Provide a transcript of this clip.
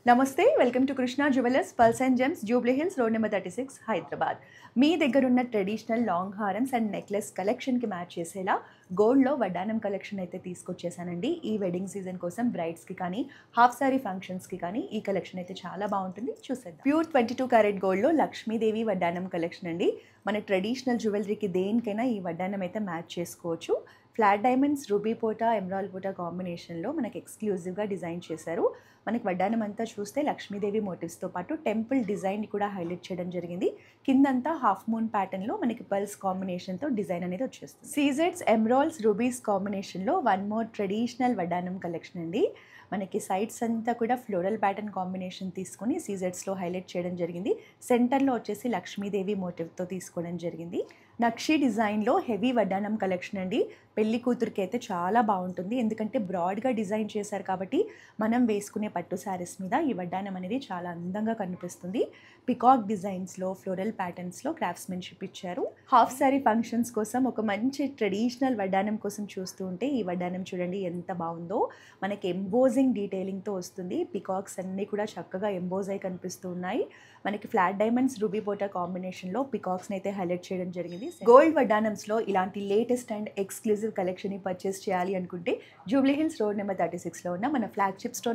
నమస్తే welcome to Krishna jewellers pearls and gems Jubilee Hills road number 36 Hyderabad. మీ దగ్గర ఉన్న ట్రెడిషనల్ లాంగ్ హారమ్స్ అండ్ నెక్లెస్ కలెక్షన్కి మ్యాచ్ చేసేలా గోల్డ్లో వడ్డానం కలెక్షన్ అయితే తీసుకొచ్చేసానండి. ఈ వెడ్డింగ్ సీజన్ కోసం బ్రైడ్స్కి కానీ హాఫ్ సారీ ఫంక్షన్స్కి కానీ ఈ కలెక్షన్ అయితే చాలా బాగుంటుంది. చూసేద్దాం. ప్యూర్ 22 క్యారెట్ గోల్డ్లో లక్ష్మీదేవి వడ్డానం కలెక్షన్ అండి. మన ట్రెడిషనల్ జ్యువెలరీకి దేనికైనా ఈ వడ్డానం అయితే మ్యాచ్ చేసుకోవచ్చు. ఫ్లాట్ డైమండ్స్, రూబీ పోటా, ఎమరాల్డ్ పోటా కాంబినేషన్లో మనకి ఎక్స్క్లూజివ్గా డిజైన్ చేశారు. మనకి వడ్డానం అంతా చూస్తే లక్ష్మీదేవి మోటివ్స్తో పాటు టెంపుల్ డిజైన్ని కూడా హైలైట్ చేయడం జరిగింది. కిందంతా హాఫ్ మూన్ ప్యాటర్న్లో మనకి పల్స్ కాంబినేషన్తో డిజైన్ అనేది వచ్చేస్తుంది. సీజెడ్స్, ఎమరాల్డ్స్, రూబీస్ కాంబినేషన్లో వన్ మోర్ ట్రెడిషనల్ వడ్డానం కలెక్షన్ అండి. మనకి సైడ్స్ అంతా కూడా ఫ్లోరల్ ప్యాటర్న్ కాంబినేషన్ తీసుకొని సీజెడ్స్లో హైలైట్ చేయడం జరిగింది. సెంటర్లో వచ్చేసి లక్ష్మీదేవి మోటివ్తో తీసుకోవడం జరిగింది. నక్షి డిజైన్లో హెవీ వడ్డానం కలెక్షన్ అండి. పెళ్లి కూతురికి అయితే చాలా బాగుంటుంది, ఎందుకంటే బ్రాడ్గా డిజైన్ చేశారు కాబట్టి మనం వేసుకునే పట్టు శారీస్ మీద ఈ వడ్డానం అనేది చాలా అందంగా కనిపిస్తుంది. పికాక్ డిజైన్స్లో ఫ్లోరల్ ప్యాటర్న్స్లో క్రాఫ్ట్స్మెన్షిప్ ఇచ్చారు. హాఫ్ శారీ ఫంక్షన్స్ కోసం ఒక మంచి ట్రెడిషనల్ వడ్డానం కోసం చూస్తూ ఉంటే ఈ వడ్డానం చూడండి ఎంత బాగుందో. మనకి ఎంబోజింగ్ డీటెయిలింగ్తో వస్తుంది. పికాక్స్ అన్నీ కూడా చక్కగా ఎంబోజ్ అయి కనిపిస్తూ ఉన్నాయి. మనకి ఫ్లాట్ డైమండ్స్, రూబీ పోటా కాంబినేషన్లో పికాక్స్ని అయితే హైలైట్ చేయడం జరిగింది. గోల్డ్ వడ్డానమ్స్లో ఇలాంటి లేటెస్ట్ అండ్ ఎక్స్క్లూజివ్ కలెక్షన్ని పర్చేస్ చేయాలి అనుకుంటే జూబ్లీ హిల్స్ రోడ్ నెంబర్ 36లో ఉన్న మన ఫ్లాగ్షిప్ స్టోర్ని